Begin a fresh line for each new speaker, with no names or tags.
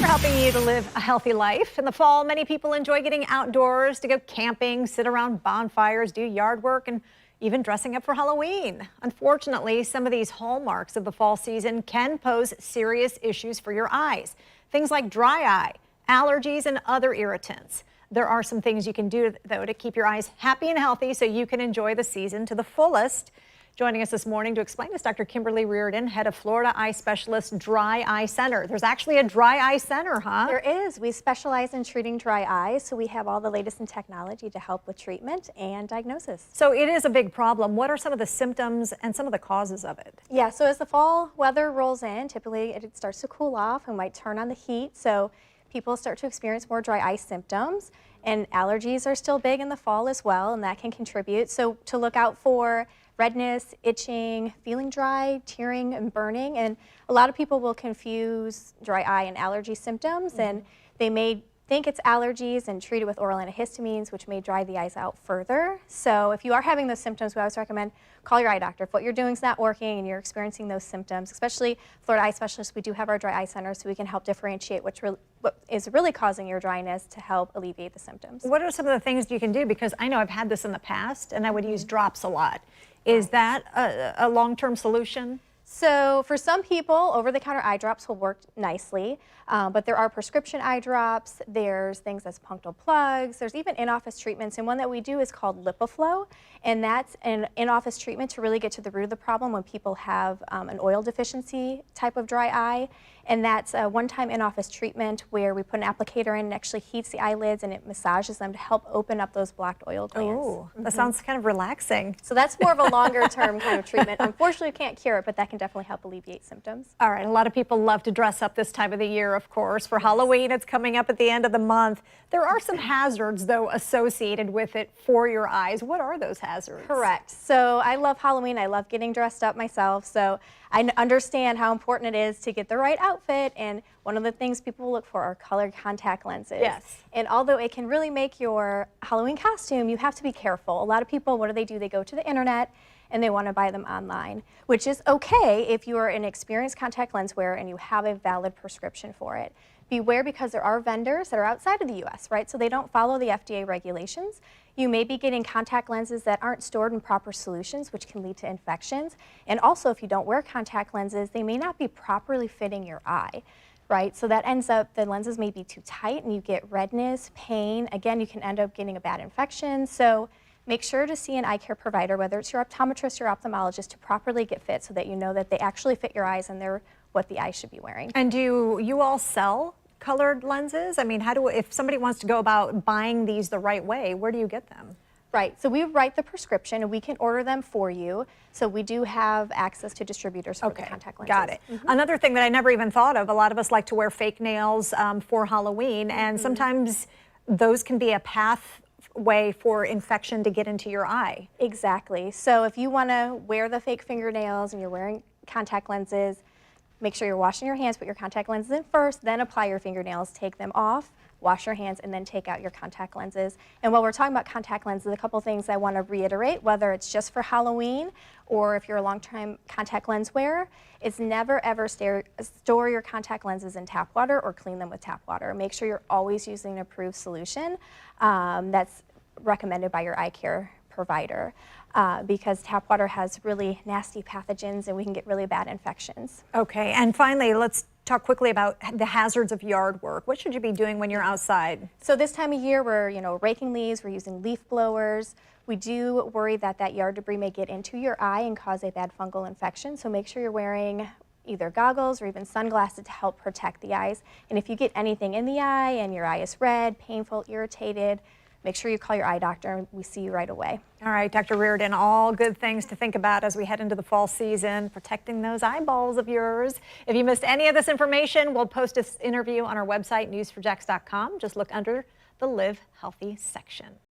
for helping you to live a healthy life. In the fall, many people enjoy getting outdoors to go camping, sit around bonfires, do yard work, and even dressing up for Halloween. Unfortunately, some of these hallmarks of the fall season can pose serious issues for your eyes. Things like dry eye, allergies, and other irritants. There are some things you can do, though, to keep your eyes happy and healthy so you can enjoy the season to the fullest. Joining us this morning to explain is Dr. Kimberly Reardon, head of Florida Eye Specialist Dry Eye Center. There's actually a dry eye center, huh?
There is. We specialize in treating dry eyes, so we have all the latest in technology to help with treatment and diagnosis.
So it is a big problem. What are some of the symptoms and some of the causes of it?
Yeah, so as the fall weather rolls in, typically it starts to cool off and might turn on the heat, so people start to experience more dry eye symptoms, and allergies are still big in the fall as well, and that can contribute. So to look out for redness, itching, feeling dry, tearing, and burning. And a lot of people will confuse dry eye and allergy symptoms, and they may think it's allergies and treat it with oral antihistamines, which may dry the eyes out further. So if you are having those symptoms, we always recommend call your eye doctor. If what you're doing is not working and you're experiencing those symptoms, especially Florida Eye Specialists, we do have our dry eye center, so we can help differentiate what is really causing your dryness to help alleviate the symptoms.
What are some of the things you can do? Because I know I've had this in the past, and I would use drops a lot. Is that a long-term solution?
So for some people, over-the-counter eye drops will work nicely, but there are prescription eye drops, there's things as punctal plugs, there's even in-office treatments, and one that we do is called LipiFlow, and that's an in-office treatment to really get to the root of the problem when people have an oil deficiency type of dry eye, and that's a one-time in-office treatment where we put an applicator in and actually heats the eyelids and it massages them to help open up those blocked oil glands.
Oh, that sounds kind of relaxing.
So that's more of a longer-term kind of treatment. Unfortunately, we can't cure it, but that can definitely help alleviate symptoms.
All right, a lot of people love to dress up this time of the year, of course. For Halloween, it's coming up at the end of the month. There are some hazards, though, associated with it for your eyes. What are those hazards?
Correct. So I love Halloween. I love getting dressed up myself. So I understand how important it is to get the right outfit. And one of the things people look for are colored contact lenses.
Yes.
And although it can really make your Halloween costume, you have to be careful. A lot of people, what do? They go to the internet and they want to buy them online, which is okay if you are an experienced contact lens wearer and you have a valid prescription for it. Beware, because there are vendors that are outside of the U.S., right? So they don't follow the FDA regulations. You may be getting contact lenses that aren't stored in proper solutions, which can lead to infections. And also, if you don't wear contact lenses, they may not be properly fitting your eye, right? So that ends up, the lenses may be too tight and you get redness, pain. Again, you can end up getting a bad infection. So make sure to see an eye care provider, whether it's your optometrist or ophthalmologist, to properly get fit so that you know that they actually fit your eyes and they're what the eye should be wearing.
And do you all sell colored lenses? I mean, if somebody wants to go about buying these the right way, where do you get them?
Right, so we write the prescription and we can order them for you. So we do have access to distributors for the contact lenses.
Got it. Another thing that I never even thought of, a lot of us like to wear fake nails for Halloween, and sometimes those can be a pathway for infection to get into your eye.
Exactly. So if you want to wear the fake fingernails and you're wearing contact lenses, make sure you're washing your hands, put your contact lenses in first, then apply your fingernails, take them off, wash your hands, and then take out your contact lenses. And while we're talking about contact lenses, a couple things I want to reiterate, whether it's just for Halloween or if you're a long-time contact lens wearer, is never ever store your contact lenses in tap water or clean them with tap water. Make sure you're always using an approved solution that's recommended by your eye care provider, because tap water has really nasty pathogens and we can get really bad infections.
Okay, and finally, let's talk quickly about the hazards of yard work. What should you be doing when you're outside?
So this time of year, we're raking leaves, we're using leaf blowers. We do worry that that yard debris may get into your eye and cause a bad fungal infection, so make sure you're wearing either goggles or even sunglasses to help protect the eyes. And if you get anything in the eye and your eye is red, painful, irritated, make sure you call your eye doctor and we see you right away.
All right, Dr. Reardon, all good things to think about as we head into the fall season, protecting those eyeballs of yours. If you missed any of this information, we'll post this interview on our website, news4jax.com. Just look under the Live Healthy section.